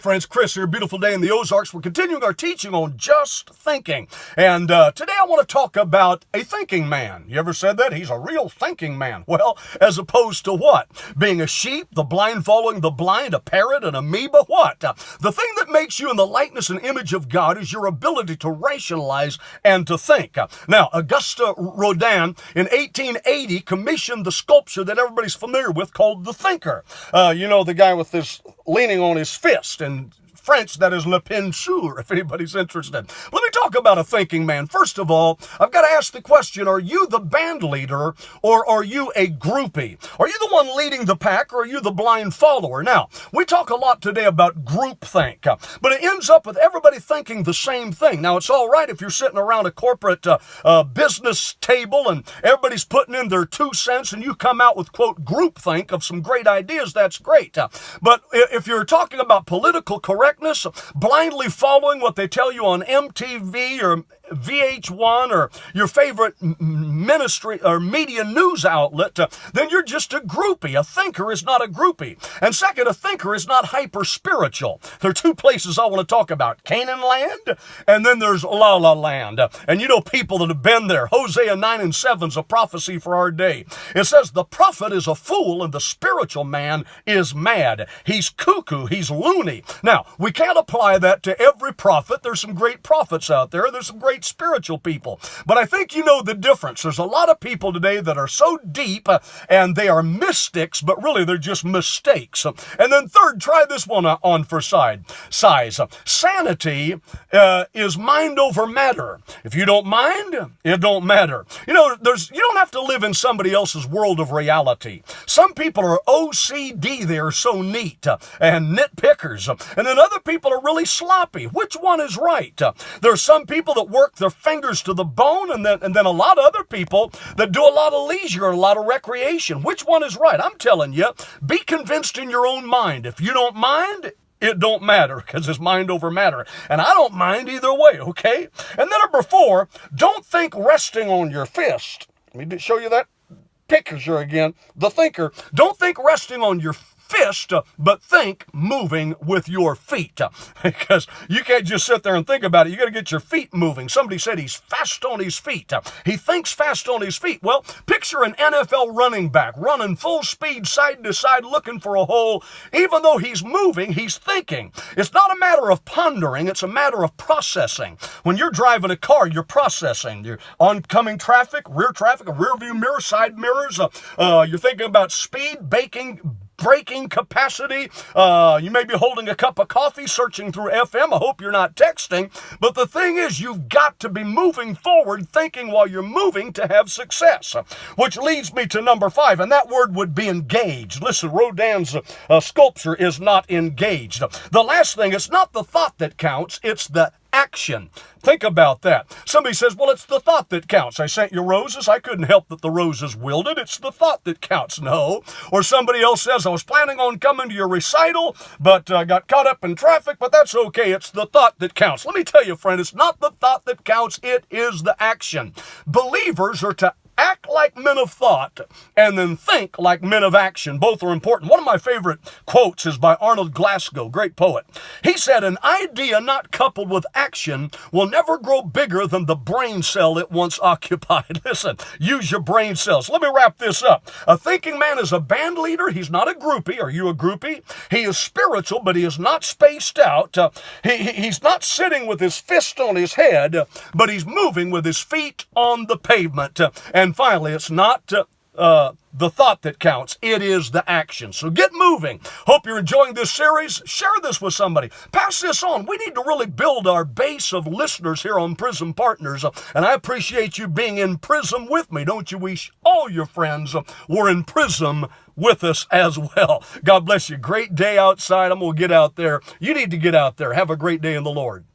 Friends, Kris here, beautiful day in the Ozarks. We're continuing our teaching on just thinking. And today I want to talk about a thinking man. You ever said that? He's a real thinking man. Well, as opposed to what? Being a sheep, the blind following the blind, a parrot, an amoeba, what? The thing that makes you in the likeness and image of God is your ability to rationalize and to think. Now, Auguste Rodin in 1880 commissioned the sculpture that everybody's familiar with called The Thinker. The guy with this leaning on his fist. In French, that is le penseur, if anybody's interested. Let me talk about a thinking man. First of all, I've got to ask the question, are you the band leader or are you a groupie? Are you the one leading the pack or are you the blind follower? Now, we talk a lot today about groupthink, but it ends up with everybody thinking the same thing. Now, it's all right if you're sitting around a corporate business table and everybody's putting in their 2 cents and you come out with, quote, groupthink of some great ideas, that's great. But if you're talking about political correctness, blindly following what they tell you on MTV or VH1 or your favorite ministry or media news outlet, then you're just a groupie. A thinker is not a groupie. And second, a thinker is not hyper-spiritual. There are 2 places I want to talk about, Canaan land, and then there's La La Land. And you know people that have been there. Hosea 9:7 is a prophecy for our day. It says, the prophet is a fool and the spiritual man is mad. He's cuckoo. He's loony. Now, we can't apply that to every prophet. There's some great prophets out there. There's some great spiritual people. But I think you know the difference. There's a lot of people today that are so deep and they are mystics, but really they're just mistakes. And then third, try this one on for size. Sanity is mind over matter. If you don't mind, it don't matter. You don't have to live in somebody else's world of reality. Some people are OCD. They are so neat and nitpickers. And then other people are really sloppy. Which one is right? There are some people that work their fingers to the bone, and then a lot of other people that do a lot of leisure, a lot of recreation. Which one is right? I'm telling you, be convinced in your own mind. If you don't mind, it don't matter, because it's mind over matter. And I don't mind either way, okay? And then number 4, don't think resting on your fist. Let me show you that picture again. The thinker. Don't think resting on your fist, but think moving with your feet, because you can't just sit there and think about it. You got to get your feet moving. Somebody said he's fast on his feet. He thinks fast on his feet. Well, picture an NFL running back running full speed side to side looking for a hole. Even though he's moving, he's thinking. It's not a matter of pondering. It's a matter of processing. When you're driving a car, you're processing. You're oncoming traffic, rear view mirror, side mirrors. You're thinking about speed, braking capacity. You may be holding a cup of coffee, searching through FM. I hope you're not texting. But the thing is, you've got to be moving forward, thinking while you're moving to have success. Which leads me to number 5, and that word would be engaged. Listen, Rodin's sculpture is not engaged. The last thing, it's not the thought that counts, it's the action. Think about that. Somebody says, well, it's the thought that counts. I sent you roses. I couldn't help that the roses wilted. It's the thought that counts. No. Or somebody else says, I was planning on coming to your recital, but got caught up in traffic, but that's okay. It's the thought that counts. Let me tell you, friend, it's not the thought that counts. It is the action. Believers are to act like men of thought and then think like men of action. Both are important. One of my favorite quotes is by Arnold Glasgow, great poet. He said, an idea not coupled with action will never grow bigger than the brain cell it once occupied. Listen, use your brain cells. Let me wrap this up. A thinking man is a band leader. He's not a groupie. Are you a groupie? He is spiritual, but he is not spaced out. He's not sitting with his fist on his head, but he's moving with his feet on the pavement. And finally, it's not the thought that counts. It is the action. So get moving. Hope you're enjoying this series. Share this with somebody. Pass this on. We need to really build our base of listeners here on Prism Partners. And I appreciate you being in Prism with me. Don't you wish all your friends were in Prism with us as well? God bless you. Great day outside. I'm going to get out there. You need to get out there. Have a great day in the Lord.